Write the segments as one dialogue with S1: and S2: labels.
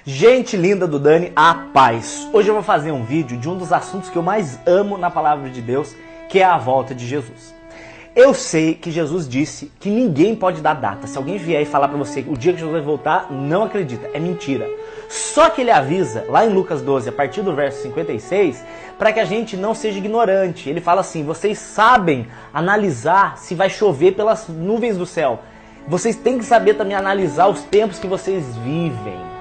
S1: Gente linda do Dani, a paz! Hoje eu vou fazer um vídeo de um dos assuntos que eu mais amo na palavra de Deus, que é a volta de Jesus. Eu sei que Jesus disse que ninguém pode dar data. Se alguém vier e falar pra você o dia que Jesus vai voltar, não acredita, é mentira. Só que ele avisa, lá em Lucas 12, a partir do verso 56, para que a gente não seja ignorante. Ele fala assim, vocês sabem analisar se vai chover pelas nuvens do céu. Vocês têm que saber também analisar os tempos que vocês vivem.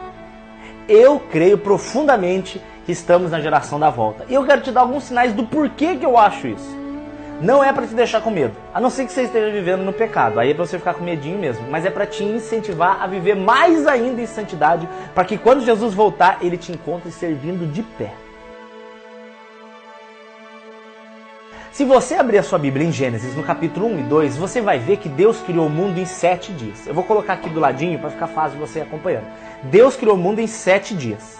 S1: Eu creio profundamente que estamos na geração da volta. E eu quero te dar alguns sinais do porquê que eu acho isso. Não é para te deixar com medo, a não ser que você esteja vivendo no pecado. Aí é para você ficar com medinho mesmo. Mas é para te incentivar a viver mais ainda em santidade, para que quando Jesus voltar, ele te encontre servindo de pé. Se você abrir a sua Bíblia em Gênesis, no capítulo 1 e 2, você vai ver que Deus criou o mundo em 7 dias. Eu vou colocar aqui do ladinho para ficar fácil você acompanhando. Deus criou o mundo em 7 dias.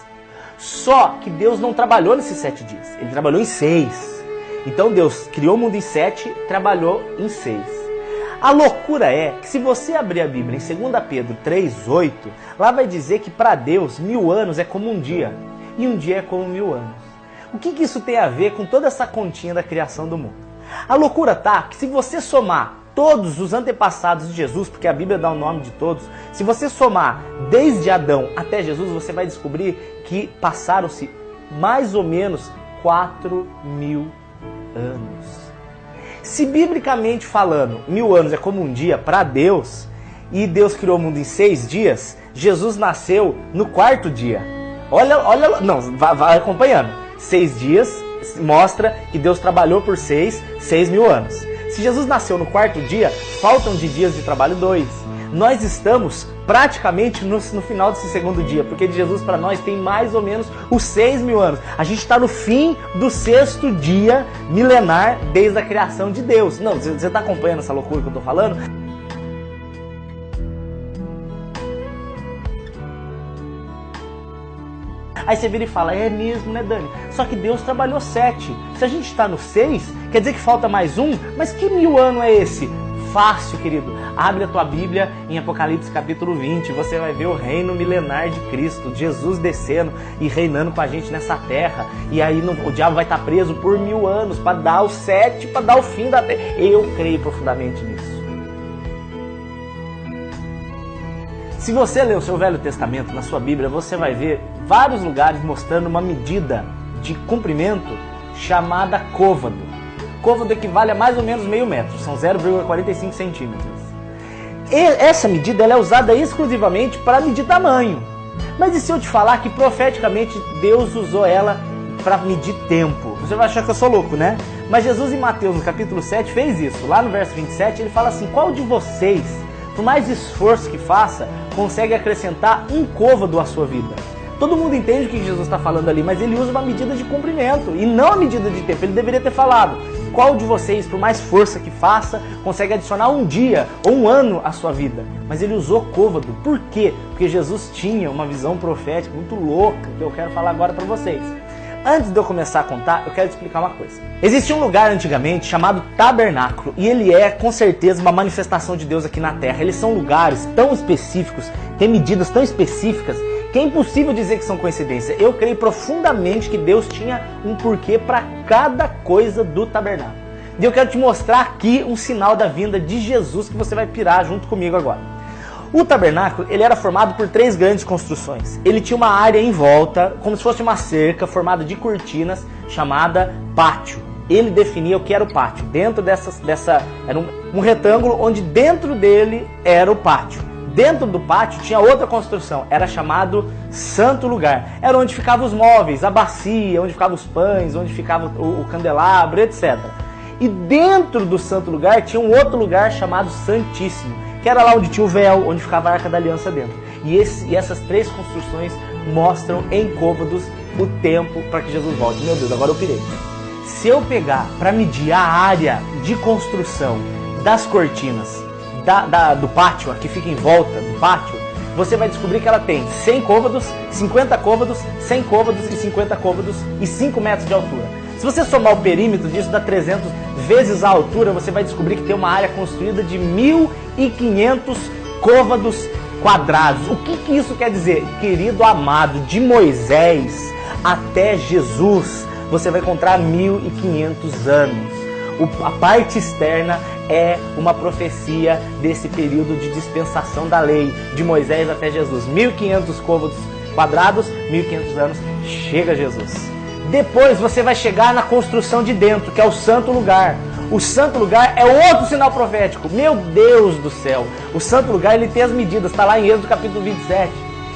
S1: Só que Deus não trabalhou nesses 7 dias. Ele trabalhou em 6. Então Deus criou o mundo em 7, trabalhou em 6. A loucura é que se você abrir a Bíblia em 2 Pedro 3:8, lá vai dizer que para Deus 1000 anos é como um dia. E um dia é como 1000 anos. O que isso tem a ver com toda essa continha da criação do mundo? A loucura tá que se você somar todos os antepassados de Jesus, porque a Bíblia dá o nome de todos, se você somar desde Adão até Jesus, você vai descobrir que passaram-se mais ou menos 4000 anos. Se biblicamente falando, 1000 anos é como um dia para Deus, e Deus criou o mundo em 6 dias, Jesus nasceu no 4º dia. Olha, não, vai acompanhando. 6 dias mostra que Deus trabalhou por 6.000 anos. Se Jesus nasceu no 4º dia, faltam de dias de trabalho 2. Nós estamos praticamente no final desse 2º dia, porque de Jesus para nós tem mais ou menos os 6.000 anos. A gente está no fim do 6º dia milenar desde a criação de Deus. Não, você está acompanhando essa loucura que eu estou falando? Aí você vira e fala, é mesmo, né, Dani? Só que Deus trabalhou 7. Se a gente está no 6, quer dizer que falta mais um? Mas que 1000 anos é esse? Fácil, querido. Abre a tua Bíblia em Apocalipse capítulo 20. Você vai ver o reino milenar de Cristo. Jesus descendo e reinando com a gente nessa terra. E aí o diabo vai estar preso por 1000 anos para dar o 7, para dar o fim da terra. Eu creio profundamente nisso. Se você ler o seu Velho Testamento na sua Bíblia, você vai ver vários lugares mostrando uma medida de comprimento chamada côvado. Côvado equivale a mais ou menos meio metro, são 0,45 centímetros. E essa medida ela é usada exclusivamente para medir tamanho. Mas e se eu te falar que profeticamente Deus usou ela para medir tempo? Você vai achar que eu sou louco, né? Mas Jesus em Mateus, no capítulo 7, fez isso. Lá no verso 27, ele fala assim, qual de vocês, por mais esforço que faça, consegue acrescentar um côvado à sua vida? Todo mundo entende o que Jesus está falando ali, mas ele usa uma medida de comprimento e não a medida de tempo. Ele deveria ter falado, qual de vocês, por mais força que faça, consegue adicionar um dia ou um ano à sua vida? Mas ele usou côvado. Por quê? Porque Jesus tinha uma visão profética muito louca, que eu quero falar agora para vocês. Antes de eu começar a contar, eu quero te explicar uma coisa. Existia um lugar antigamente chamado tabernáculo, e ele é com certeza uma manifestação de Deus aqui na terra. Eles são lugares tão específicos, têm medidas tão específicas, que é impossível dizer que são coincidência. Eu creio profundamente que Deus tinha um porquê para cada coisa do tabernáculo. E eu quero te mostrar aqui um sinal da vinda de Jesus que você vai pirar junto comigo agora. O tabernáculo ele era formado por 3 grandes construções. Ele tinha uma área em volta, como se fosse uma cerca formada de cortinas, chamada pátio. Ele definia o que era o pátio. Dentro era um retângulo onde dentro dele era o pátio. Dentro do pátio tinha outra construção, era chamado Santo Lugar. Era onde ficavam os móveis, a bacia, onde ficavam os pães, onde ficava o candelabro, etc. E dentro do Santo Lugar tinha um outro lugar chamado Santíssimo, que era lá onde tinha o véu, onde ficava a Arca da Aliança dentro. E essas 3 construções mostram em côvados o tempo para que Jesus volte. Meu Deus, agora eu pirei. Se eu pegar para medir a área de construção das cortinas, do pátio, a que fica em volta do pátio, você vai descobrir que ela tem 100 côvados, 50 côvados, 100 côvados e 50 côvados e 5 metros de altura. Se você somar o perímetro disso, dá 300 vezes a altura, você vai descobrir que tem uma área construída de 1.500 côvados quadrados. O que isso quer dizer? Querido amado, de Moisés até Jesus, você vai encontrar 1500 anos. A parte externa é uma profecia desse período de dispensação da lei, de Moisés até Jesus. 1500 côvados quadrados, 1500 anos, chega Jesus. Depois você vai chegar na construção de dentro, que é o santo lugar. O santo lugar é outro sinal profético. Meu Deus do céu! O santo lugar, ele tem as medidas, está lá em Êxodo capítulo 27.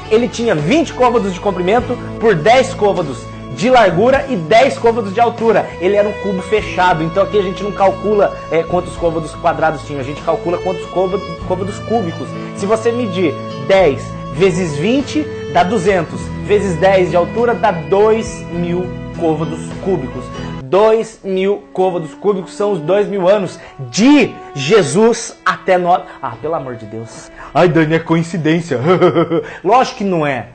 S1: Ele tinha 20 côvados de comprimento por 10 côvados de largura e 10 côvados de altura. Ele era um cubo fechado, então aqui a gente não calcula quantos côvados quadrados tinha, a gente calcula quantos côvados cúbicos. Se você medir 10 vezes 20, dá 200. Vezes 10 de altura, dá 2.000 côvados cúbicos. 2.000 côvados cúbicos são os 2.000 anos de Jesus até nós. Ah, pelo amor de Deus. Ai, Dani, é coincidência. Lógico que não é.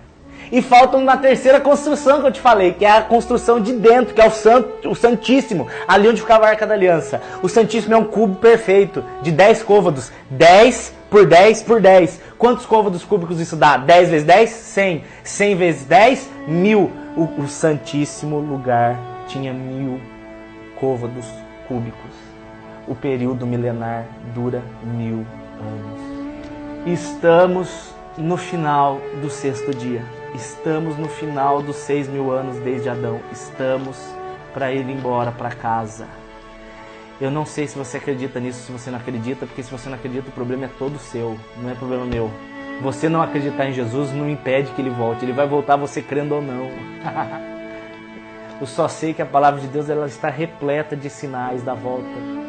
S1: E faltam na terceira construção que eu te falei, que é a construção de dentro, que é o Santíssimo, ali onde ficava a Arca da Aliança. O Santíssimo é um cubo perfeito, de 10 côvados, 10 por 10 por 10. Quantos côvados cúbicos isso dá? 10 vezes 10? 100. 100 vezes 10? 1000. O Santíssimo lugar tinha 1000 côvados cúbicos. O período milenar dura 1000 anos. Estamos no final do 6º dia. Estamos no final dos 6.000 anos desde Adão. Estamos para ir embora para casa. Eu não sei se você acredita nisso, se você não acredita, porque se você não acredita, o problema é todo seu, não é problema meu. Você não acreditar em Jesus não impede que ele volte. Ele vai voltar você crendo ou não. Eu só sei que a palavra de Deus ela está repleta de sinais da volta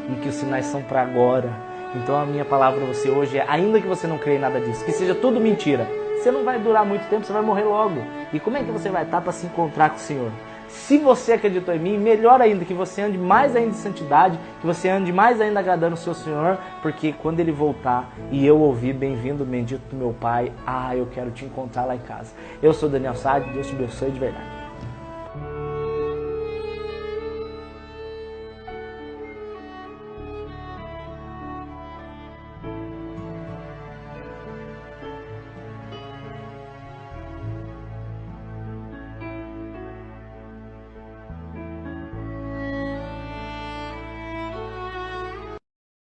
S1: e que os sinais são para agora. Então a minha palavra para você hoje é, ainda que você não creia em nada disso, que seja tudo mentira, você não vai durar muito tempo, você vai morrer logo. E como é que você vai estar para se encontrar com o Senhor? Se você acreditou em mim, melhor ainda, que você ande mais ainda em santidade, que você ande mais ainda agradando o seu Senhor, porque quando Ele voltar e eu ouvir, bem-vindo, bendito do meu Pai, eu quero te encontrar lá em casa. Eu sou Daniel Sade, Deus te abençoe de verdade.